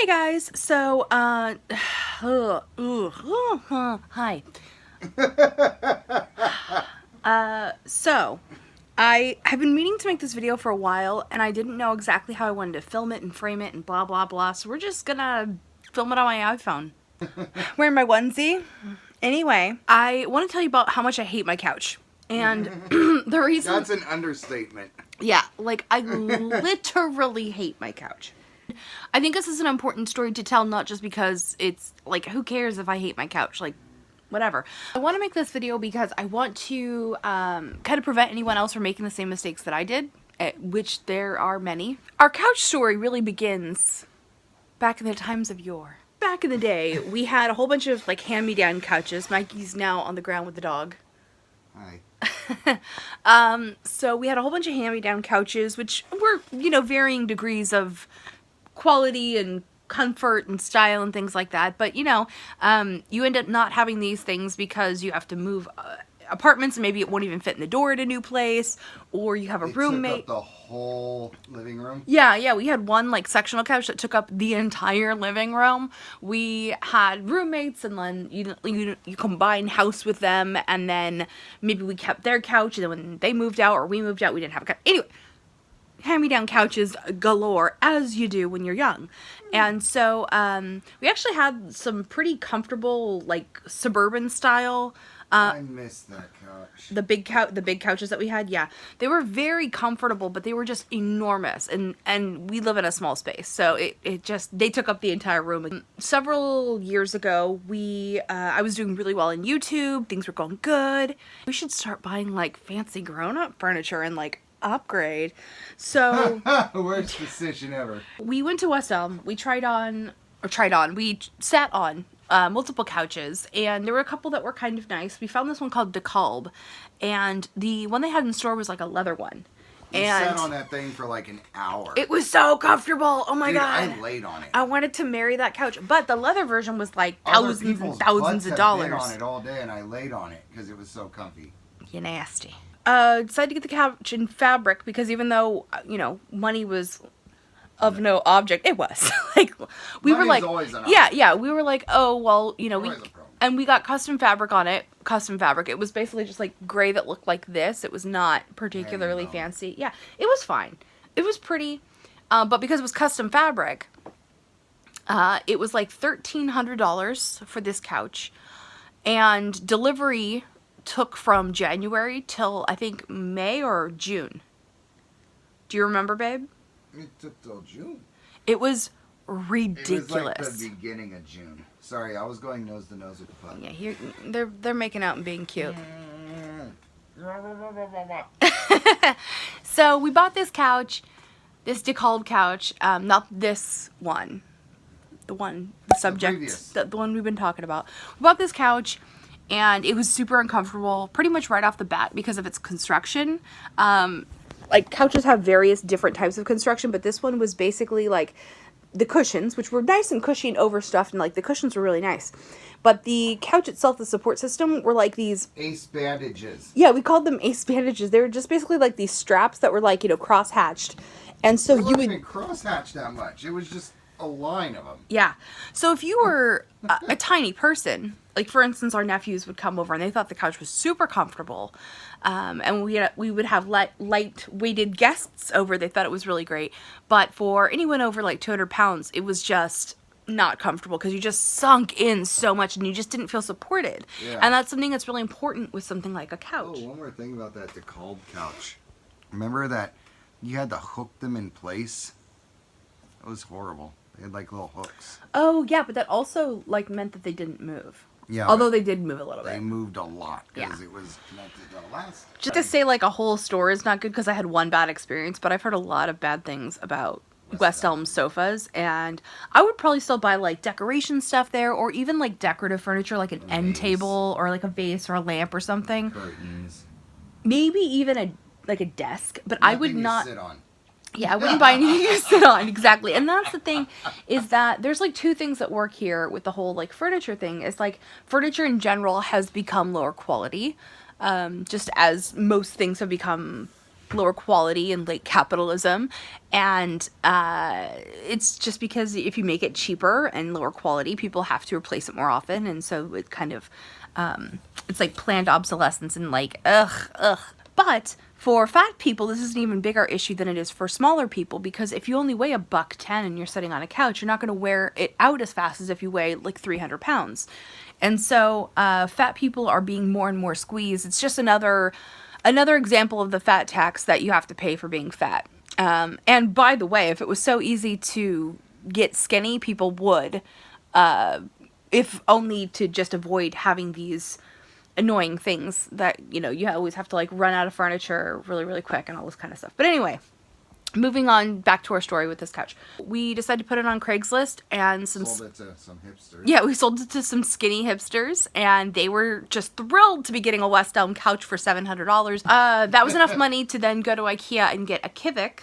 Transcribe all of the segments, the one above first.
Hey guys, so, hi. So, I have been meaning to make this video for a while, and I didn't know exactly how I wanted to film it and frame it and blah blah blah, so we're just gonna film it on my iPhone. Wearing my onesie. Anyway, I want to tell you about how much I hate my couch. And the reason... That's an understatement. Yeah, like, I literally hate my couch. I think this is an important story to tell, not just because it's, like, who cares if I hate my couch? Like, whatever. I want to make this video because I want to kind of prevent anyone else from making the same mistakes that I did, which there are many. Our couch story really begins back in the times of yore. Back in the day, we had a whole bunch of, like, hand-me-down couches. Mikey's now on the ground with the dog. Hi. So we had a whole bunch of hand-me-down couches, which were, you know, varying degrees of quality and comfort and style and things like that. But, you know, you end up not having these things because you have to move apartments and maybe it won't even fit in the door at a new place, or you have a roommate. Took up the whole living room? Yeah, we had one, like, sectional couch that took up the entire living room. We had roommates, and then you combine house with them, and then maybe we kept their couch, and then when they moved out or we moved out, we didn't have a couch. Anyway, hand-me-down couches galore, as you do when you're young. And so we actually had some pretty comfortable, like, suburban style. I miss that couch. The big couches that we had, yeah, they were very comfortable, but they were just enormous, and we live in a small space, so they took up the entire room. Several years ago, I was doing really well on YouTube. Things were going good. We should start buying, like, fancy grown-up furniture and, like, upgrade. So worst decision ever. We went to West Elm. We sat on multiple couches, and there were a couple that were kind of nice. We found this one called Lyckebyn, and the one they had in store was like a leather one. And sat on that thing for like an hour. It was so comfortable. Oh my God. I laid on it. I wanted to marry that couch, but the leather version was like thousands and thousands of dollars. I on it all day, and I laid on it because it was so comfy. You nasty. Decided to get the couch in fabric because even though, you know, money was of no object, it was like we were like, yeah, we were like, oh well, you know, we got custom fabric on it. Custom fabric. It was basically just like gray that looked like this. It was not particularly fancy. Yeah, it was fine. It was pretty, but because it was custom fabric, it was like $1,300 for this couch, and delivery took from January till I think May or June. Do you remember, babe? It took till June. It was ridiculous. It was like the beginning of June. Sorry, I was going nose to nose with the pup. Yeah, here they're making out and being cute. So we bought this couch, this Lyckebyn couch, not this one, the subject, the one we've been talking about. We bought this couch, and it was super uncomfortable, pretty much right off the bat because of its construction. Like, couches have various different types of construction, but this one was basically, like, the cushions, which were nice and cushy and overstuffed, and, like, the cushions were really nice. But the couch itself, the support system, were, like, these... ace bandages. Yeah, we called them ace bandages. They were just basically, like, these straps that were, like, you know, cross-hatched. And so you would... cross-hatched that much. It was just a line of them. Yeah. So if you were a tiny person... Like, for instance, our nephews would come over and they thought the couch was super comfortable. And we would have light-weighted guests over. They thought it was really great. But for anyone over, like, 200 pounds, it was just not comfortable because you just sunk in so much and you just didn't feel supported. Yeah. And that's something that's really important with something like a couch. Oh, one more thing about that Lyckebyn couch. Remember that you had to hook them in place? It was horrible. They had, like, little hooks. Oh, yeah, but that also, like, meant that they didn't move. Yeah, although they did move a little bit. They moved a lot because it was connected to the last. Just to say, like, a whole store is not good because I had one bad experience, but I've heard a lot of bad things about West Elm sofas, and I would probably still buy, like, decoration stuff there, or even, like, decorative furniture, like an end table, or, like, a vase or a lamp or something. Curtains. Maybe even a desk, but I would not... sit on. Yeah, I wouldn't buy anything to sit on, exactly. And that's the thing, is that there's, like, two things that work here with the whole, like, furniture thing. Is, like, furniture in general has become lower quality, just as most things have become lower quality and late capitalism. And it's just because if you make it cheaper and lower quality, people have to replace it more often. And so it kind of, it's like planned obsolescence and like, ugh. But for fat people, this is an even bigger issue than it is for smaller people, because if you only weigh $110 and you're sitting on a couch, you're not going to wear it out as fast as if you weigh like 300 pounds. And so fat people are being more and more squeezed. It's just another example of the fat tax that you have to pay for being fat. And by the way, if it was so easy to get skinny, people would, if only to just avoid having these annoying things that, you know, you always have to like run out of furniture really, really quick and all this kind of stuff. But anyway, moving on back to our story with this couch. We decided to put it on Craigslist and sold it to some hipsters. Yeah, we sold it to some skinny hipsters, and they were just thrilled to be getting a West Elm couch for $700. That was enough money to then go to Ikea and get a Kivik.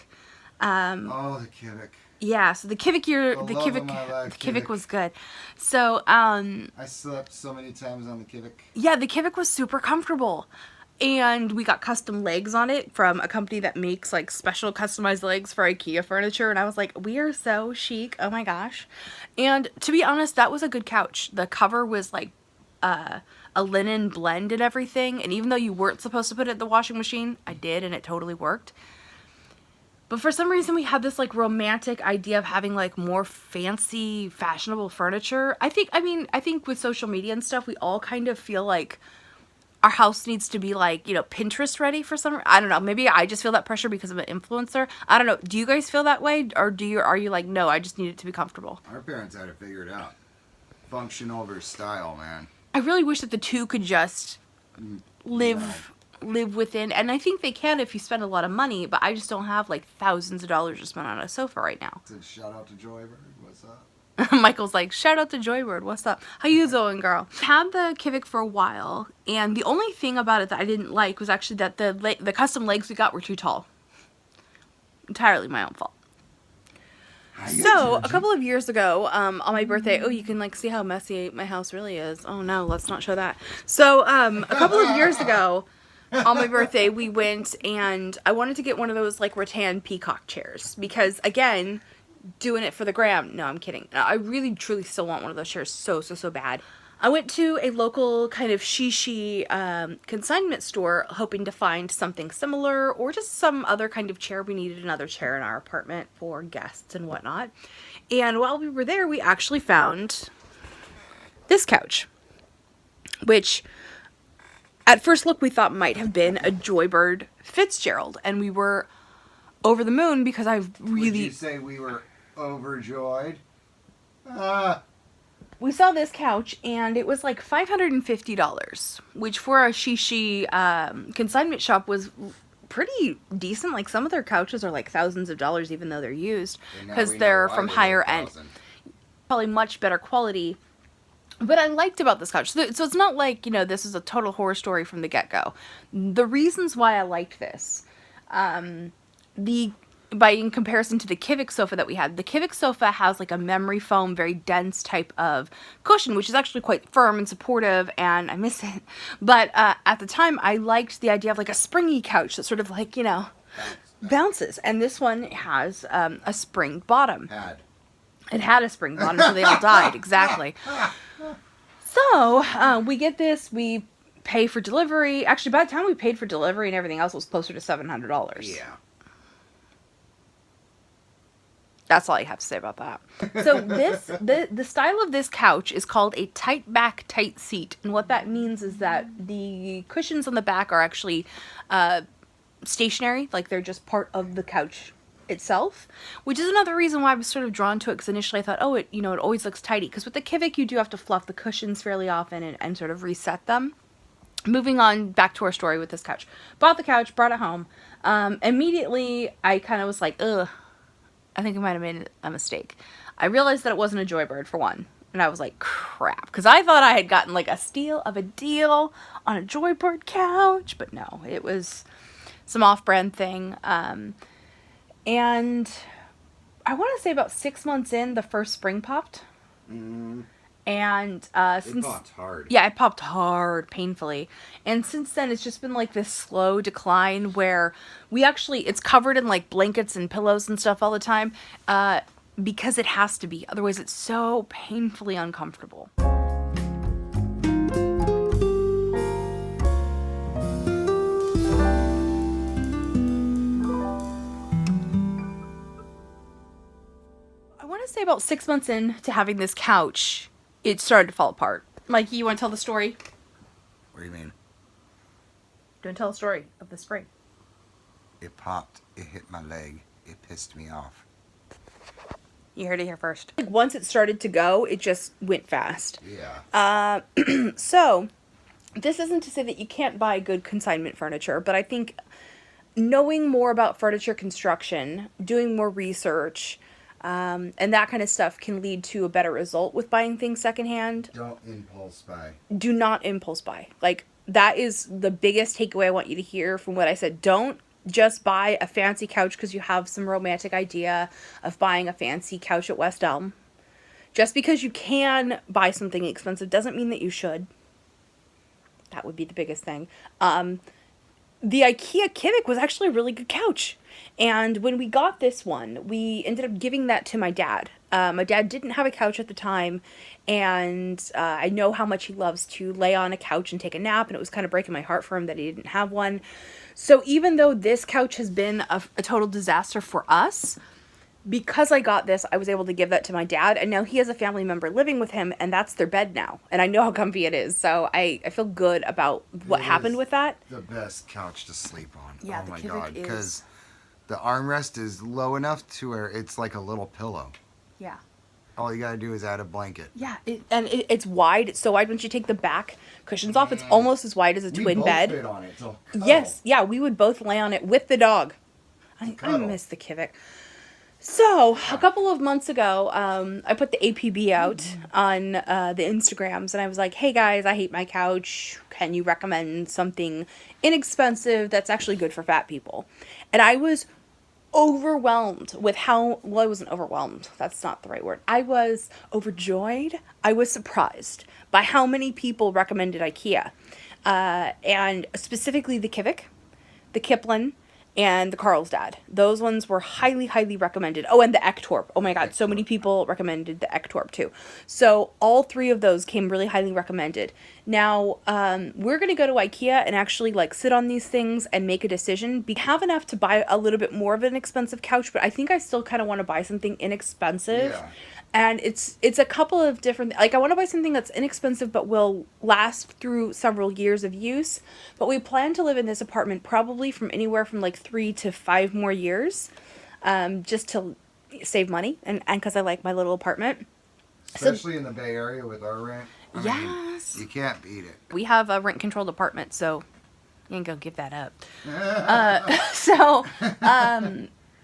Oh, the Kivik. Yeah, so the Kivik was good. So, I slept so many times on the Kivik. Yeah, the Kivik was super comfortable. And we got custom legs on it from a company that makes like special customized legs for IKEA furniture. And I was like, we are so chic. Oh my gosh. And to be honest, that was a good couch. The cover was like a linen blend and everything. And even though you weren't supposed to put it in the washing machine, I did, and it totally worked. But for some reason, we had this like romantic idea of having like more fancy, fashionable furniture. I think with social media and stuff, we all kind of feel like our house needs to be like, you know, Pinterest ready for some, I don't know, maybe I just feel that pressure because I'm an influencer. I don't know. Do you guys feel that way? Or are you like, no, I just need it to be comfortable? Our parents had to figure it out. Function over style, man. I really wish that the two could just live within, and I think they can if you spend a lot of money, but I just don't have like thousands of dollars to spend on a sofa right now. Shout out to Joybird. What's up? Michael's like, shout out to Joybird. What's up? How you doing, girl? Had the Kivik for a while, and the only thing about it that I didn't like was actually that the custom legs we got were too tall. Entirely my own fault. So, a couple of years ago, on my birthday, oh, you can like see how messy my house really is. Oh no, let's not show that. So, a couple of years ago, on my birthday, we went, and I wanted to get one of those like rattan peacock chairs because, again, doing it for the gram. No, I'm kidding. I really, truly still want one of those chairs so bad. I went to a local kind of she consignment store hoping to find something similar or just some other kind of chair. We needed another chair in our apartment for guests and whatnot. And while we were there, we actually found this couch, which at first look we thought might have been a Joybird Fitzgerald. And we were over the moon because I really... Would you say we were overjoyed? We saw this couch, and it was like $550, which for a she consignment shop was pretty decent. Like, some of their couches are like thousands of dollars, even though they're used, because they're from higher end. Probably much better quality. But I liked about this couch. So it's not like, you know, this is a total horror story from the get-go. The reasons why I liked this, in comparison to the Kivik sofa that we had, the Kivik sofa has like a memory foam, very dense type of cushion, which is actually quite firm and supportive, and I miss it. But at the time, I liked the idea of like a springy couch that sort of like, you know, bounces. And this one has a spring bottom. It had a spring bottom, so they all died. Exactly. So we get this, we pay for delivery. Actually, by the time we paid for delivery and everything else, it was closer to $700. Yeah. That's all I have to say about that. So the style of this couch is called a tight back, tight seat. And what that means is that the cushions on the back are actually stationary. Like, they're just part of the couch itself, which is another reason why I was sort of drawn to it, because initially I thought, oh, it always looks tidy. Because with the Kivik, you do have to fluff the cushions fairly often and sort of reset them. Moving on back to our story with this couch. Bought the couch, brought it home. Immediately, I kind of was like, ugh. I think I might have made a mistake. I realized that it wasn't a Joybird, for one. And I was like, crap. Because I thought I had gotten like a steal of a deal on a Joybird couch. But no, it was some off-brand thing. And I want to say about 6 months in, the first spring popped. And since popped hard. Yeah, it popped hard, painfully. And since then, it's just been like this slow decline where it's covered in like blankets and pillows and stuff all the time, because it has to be. Otherwise, it's so painfully uncomfortable. I want to say about 6 months into having this couch, it started to fall apart. Mikey, you want to tell the story? What do you mean? Do you want to tell the story of the spring? It popped. It hit my leg. It pissed me off. You heard it here first. Once it started to go, it just went fast. Yeah. So, this isn't to say that you can't buy good consignment furniture, but I think knowing more about furniture construction, doing more research, and that kind of stuff can lead to a better result with buying things secondhand. Don't impulse buy. Do not impulse buy. Like, that is the biggest takeaway I want you to hear from what I said. Don't just buy a fancy couch because you have some romantic idea of buying a fancy couch at West Elm. Just because you can buy something expensive doesn't mean that you should. That would be the biggest thing. The Ikea Kivik was actually a really good couch. And when we got this one, we ended up giving that to my dad. My dad didn't have a couch at the time, and I know how much he loves to lay on a couch and take a nap, and it was kind of breaking my heart for him that he didn't have one. So even though this couch has been a total disaster for us, because I got this, I was able to give that to my dad, and now he has a family member living with him, and that's their bed now. And I know how comfy it is, so I feel good about what happened with that. The best couch to sleep on. Yeah, oh the my Kivik god, because the armrest is low enough to where it's like a little pillow. Yeah. All you gotta do is add a blanket. Yeah, it's wide. It's so wide once you take the back cushions off. It's almost as wide as a twin bed. Fit on it, so yes, yeah, we would both lay on it with the dog. I miss the Kivik. So, a couple of months ago, I put the APB out on the Instagrams, and I was like, hey guys, I hate my couch. Can you recommend something inexpensive that's actually good for fat people? And I was overwhelmed with I wasn't overwhelmed. That's not the right word. I was overjoyed. I was surprised by how many people recommended IKEA. And specifically the Kivik, the KLIPPAN, and the Carlsbad. Those ones were highly, highly recommended. Oh, and the EKTORP. Oh my god, so many people recommended the EKTORP too. So all three of those came really highly recommended. Now, we're going to go to IKEA and actually like sit on these things and make a decision. We have enough to buy a little bit more of an expensive couch, but I think I still kind of want to buy something inexpensive. Yeah. And it's a couple of different, like I want to buy something that's inexpensive but will last through several years of use. But we plan to live in this apartment probably from anywhere from like 3 to 5 more years, just to save money and because I like my little apartment. Especially in the Bay Area with our rent. I mean, you can't beat it. We have a rent-controlled apartment, so you ain't gonna give that up.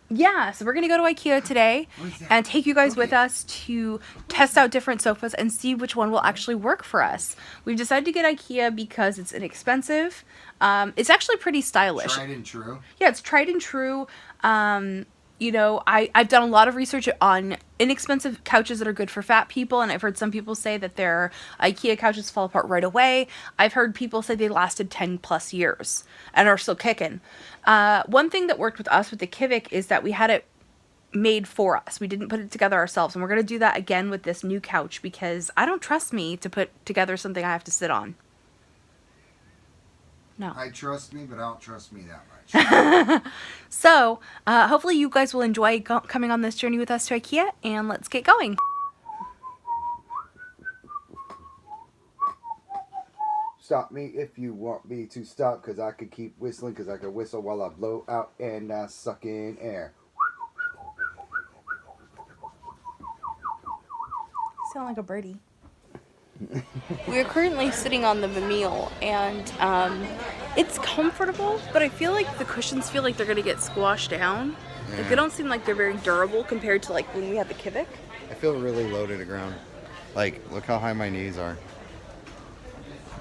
Yeah, so we're going to go to IKEA today and take you guys with us to test out different sofas and see which one will actually work for us. We've decided to get IKEA because it's inexpensive. It's actually pretty stylish. Tried and true. Yeah, it's tried and true. You know, I've done a lot of research on inexpensive couches that are good for fat people, and I've heard some people say that their IKEA couches fall apart right away. I've heard people say they lasted 10 plus years and are still kicking. One thing that worked with us with the Kivik is that we had it made for us. We didn't put it together ourselves, and we're going to do that again with this new couch because I don't trust me to put together something I have to sit on. No. I trust me, but I don't trust me that much. So, hopefully you guys will enjoy coming on this journey with us to IKEA, and let's get going. Stop me if you want me to stop, because I could keep whistling, because I could whistle while I blow out and I suck in air. Sound like a birdie. We are currently sitting on the Vimle, and it's comfortable, but I feel like the cushions feel like they're going to get squashed down. Yeah. Like, they don't seem like they're very durable compared to like when we had the Kivik. I feel really low to the ground. Like, look how high my knees are.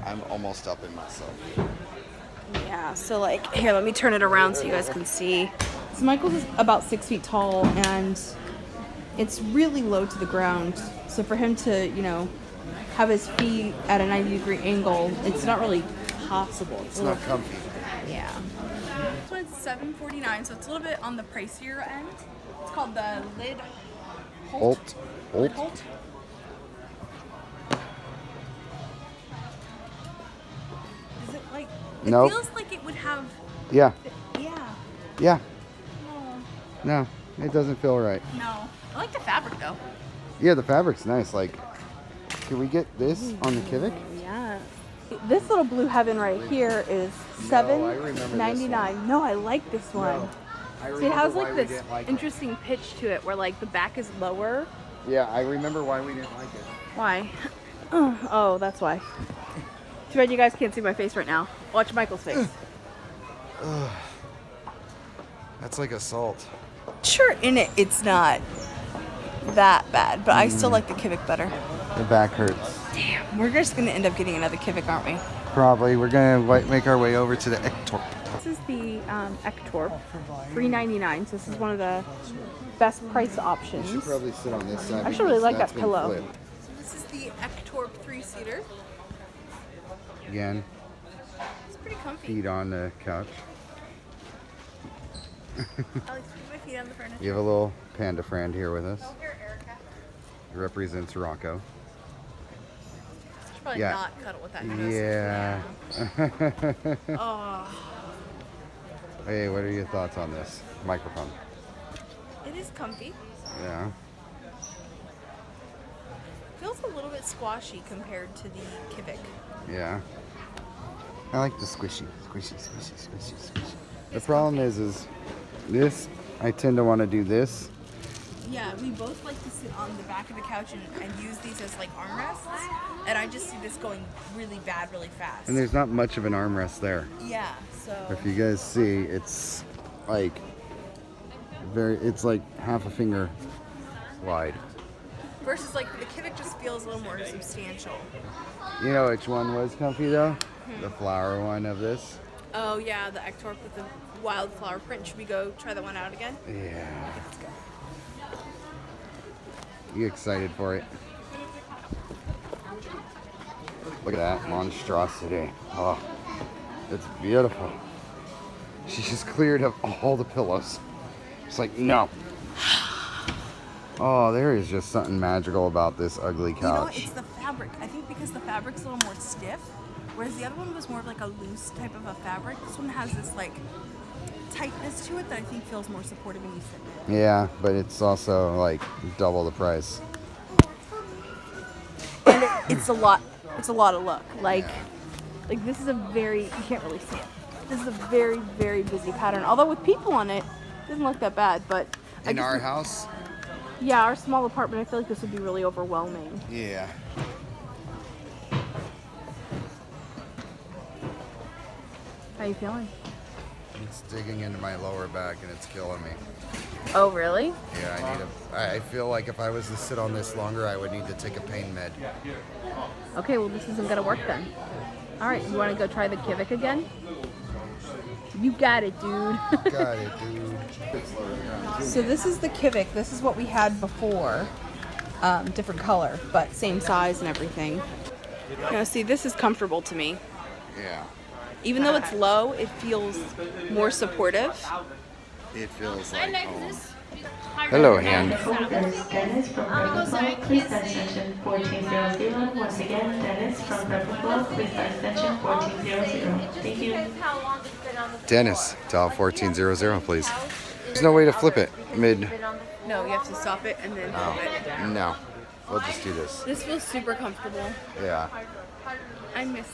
I'm almost up in myself. Yeah, so like, here, let me turn it around so you guys can see. So Michael's is about 6 feet tall, and it's really low to the ground. So for him to, you know, have his feet at a 90-degree angle, it's not really possible. It's not comfy. Yeah. This one's $7.49, so it's a little bit on the pricier end. It's called the Lid Holt. Lid Holt. Is it like? It Nope. feels like it would have. Yeah. Yeah. Yeah. Oh. No, it doesn't feel right. No. I like the fabric though. Yeah, the fabric's nice. Like, can we get this on the Kivik? Yeah. This little blue heaven right here is $7.99. No, I like this one. No, See, it has like this interesting pitch to it where like the back is lower. Yeah, I remember why we didn't like it. Why? Oh, that's why. Too bad you guys can't see my face right now. Watch Michael's face. That's like assault. Sure, in it, it's not that bad, but I still like the Kivik better. The back hurts. Damn, we're just gonna end up getting another Kivik, aren't we? Probably. We're gonna make our way over to the EKTORP. This is the EKTORP, $3.99. So this is one of the best price options. You should probably sit on this side. I actually really like that been pillow. flipped. So this is the EKTORP 3-seater. Again, It's pretty comfy. feet on the couch. I like to put my feet on the furniture. You have a little panda friend here with us. Oh, here, Erica. He represents Rocco. Should probably Yeah. not cuddle with that. Yeah. Oh, Hey, what are your thoughts on this microphone? it is comfy. Yeah. Feels a little bit squashy compared to the Kivik. Yeah. I like the squishy. The problem is this, I tend to want to do this. Yeah, we both like to sit on the back of the couch and use these as like armrests. And I just see this going really bad really fast. And there's not much of an armrest there. Yeah, so. If you guys see, it's like it's like half a finger wide. Versus like the Kivik just feels a little more substantial. You know which one was comfy though? The flower one of this. Oh yeah, the EKTORP with the wildflower print. Should we go try that one out again? Yeah. Let's go. You excited for it? Look at that monstrosity. Oh, it's beautiful. She just cleared up all the pillows. It's like, no. Oh, there is just something magical about this ugly couch. You know, it's the fabric. I think because the fabric's a little more stiff, whereas the other one was more of like a loose type of a fabric. This one has this like tightness to it that I think feels more supportive when you sit in it. Yeah, but it's also like double the price. And it's a lot of look. Like this is a very, you can't really see it. This is a very, very busy pattern. Although with people on it, it doesn't look that bad, but In our house? yeah, our small apartment, I feel like this would be really overwhelming. Yeah. How you feeling? It's digging into my lower back and it's killing me. Oh, really? Yeah, I feel like if I was to sit on this longer, I would need to take a pain med. Okay, well, this isn't gonna work then. All right, you want to go try the Kivik again? You got it, dude. Got it, dude. So this is the Kivik. This is what we had before. Different color, but same size and everything. You know, see, this is comfortable to me. Yeah. Even though it's low, it feels more supportive. It feels like home. Hello, hand. Dennis from Purple. Please extension 1400. Once again, Dennis from Purple. Please extension 1400. Thank you. Dennis, dial 1400, please. There's no way to flip it mid. No, you have to stop it and then flip it. No. We'll just do this. This feels super comfortable. Yeah. I miss this.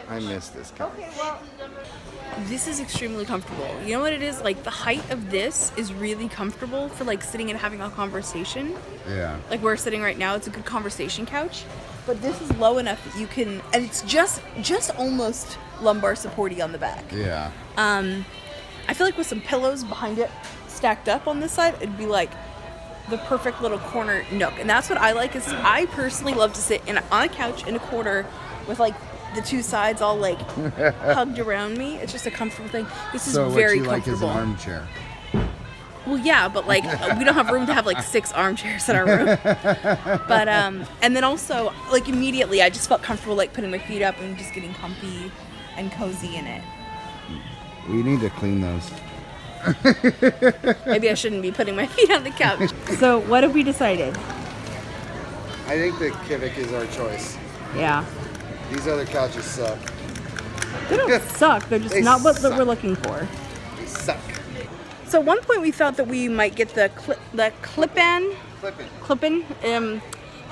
I miss this couch. This is extremely comfortable. You know what it is? Like the height of this is really comfortable for like sitting and having a conversation. Yeah. Like we're sitting right now, it's a good conversation couch. But this is low enough that you can, and it's just almost lumbar supporty on the back. Yeah. I feel like with some pillows behind it stacked up on this side, it'd be like the perfect little corner nook. And that's what I like. Is I personally love to sit on a couch in a corner with like the two sides all like hugged around me. It's just a comfortable thing. This is So very what you like is comfortable. an armchair. Well, yeah, but like we don't have room to have like 6 armchairs in our room. But and then also like immediately I just felt comfortable like putting my feet up and just getting comfy and cozy in it. We need to clean those. Maybe I shouldn't be putting my feet on the couch. So what have we decided? I think the Kivik is our choice. Yeah. These other couches suck. They don't suck. They're just not what we're looking for. They suck. So at one point we thought that we might get the KLIPPAN.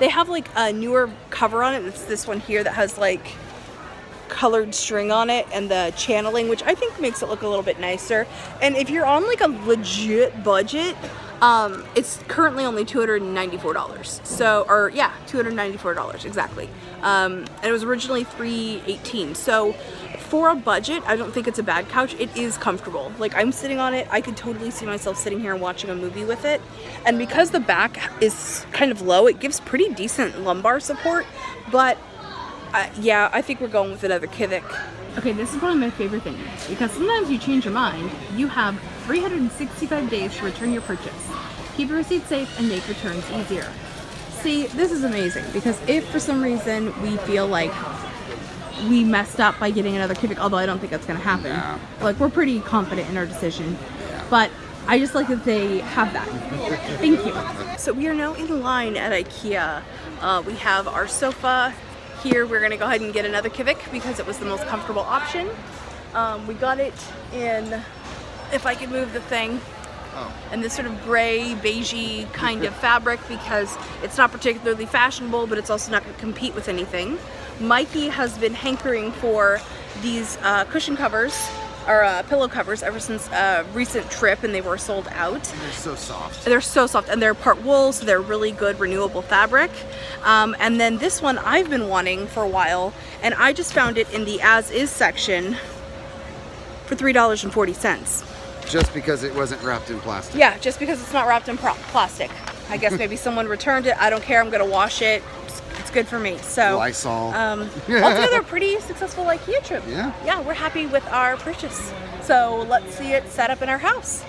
They have like a newer cover on it. It's this one here that has like colored string on it and the channeling, which I think makes it look a little bit nicer. And if you're on like a legit budget, it's currently only $294. So, or yeah, $294 exactly. And it was originally $318. So for a budget, I don't think it's a bad couch. It is comfortable. Like I'm sitting on it, I could totally see myself sitting here and watching a movie with it. And because the back is kind of low, it gives pretty decent lumbar support. But yeah, I think we're going with another Kivik. Okay, this is probably my favorite thing, because sometimes you change your mind. You have 365 days to return your purchase. Keep your receipt safe and make returns easier. See, this is amazing, because if for some reason we feel like we messed up by getting another Kivik, although I don't think that's going to happen. Yeah. Like, we're pretty confident in our decision. Yeah. But I just like that they have that. Thank you. So we are now in line at Ikea. We have our sofa. Here we're going to go ahead and get another Kivik because it was the most comfortable option. We got it in, if I could move the thing, in this sort of gray, beigey kind of fabric because it's not particularly fashionable, but it's also not going to compete with anything. Mikey has been hankering for these cushion covers, or pillow covers, ever since a recent trip, and they were sold out. They're so soft. They're so soft, and they're part wool, so they're really good renewable fabric. And then this one I've been wanting for a while, and I just found it in the as-is section for $3.40. Just because it wasn't wrapped in plastic. Yeah, just because it's not wrapped in plastic. I guess maybe someone returned it. I don't care. I'm gonna wash it. It's good for me. So Lysol. Altogether, pretty successful IKEA trip. Yeah. Yeah, we're happy with our purchase. So let's see it set up in our house.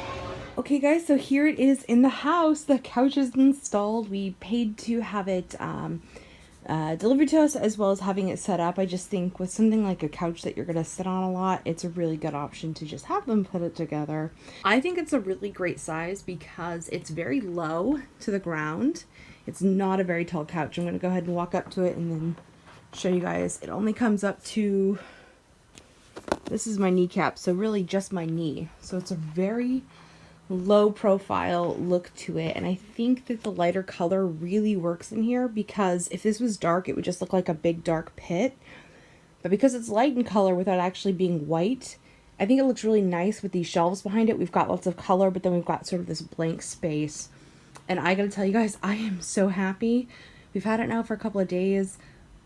Okay, guys. So here it is in the house. The couch is installed. We paid to have it delivered to us, as well as having it set up. I just think with something like a couch that you're gonna sit on a lot, it's a really good option to just have them put it together. I think it's a really great size because it's very low to the ground. It's not a very tall couch. I'm gonna go ahead and walk up to it and then show you guys. It only comes up to, this is my kneecap, so really just my knee. So it's a very low profile look to it, and I think that the lighter color really works in here, because if this was dark it would just look like a big dark pit, but because it's light in color without actually being white, I think it looks really nice with these shelves behind it. We've got lots of color, but then we've got sort of this blank space, and I gotta tell you guys, I am so happy. We've had it now for a couple of days.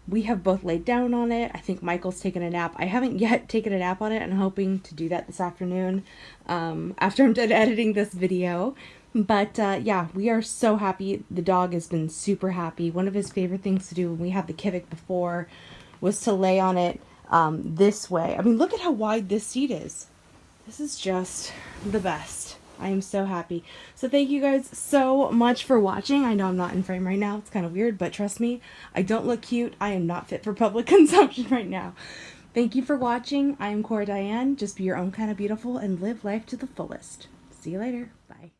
We have both laid down on it. I think Michael's taken a nap. I haven't yet taken a nap on it. I'm hoping to do that this afternoon after I'm done editing this video. But yeah, we are so happy. The dog has been super happy. One of his favorite things to do when we had the Kivik before was to lay on it this way. I mean, look at how wide this seat is. This is just the best. I am so happy. So thank you guys so much for watching. I know I'm not in frame right now. It's kind of weird, but trust me, I don't look cute. I am not fit for public consumption right now. Thank you for watching. I am Cora Diane. Just be your own kind of beautiful and live life to the fullest. See you later. Bye.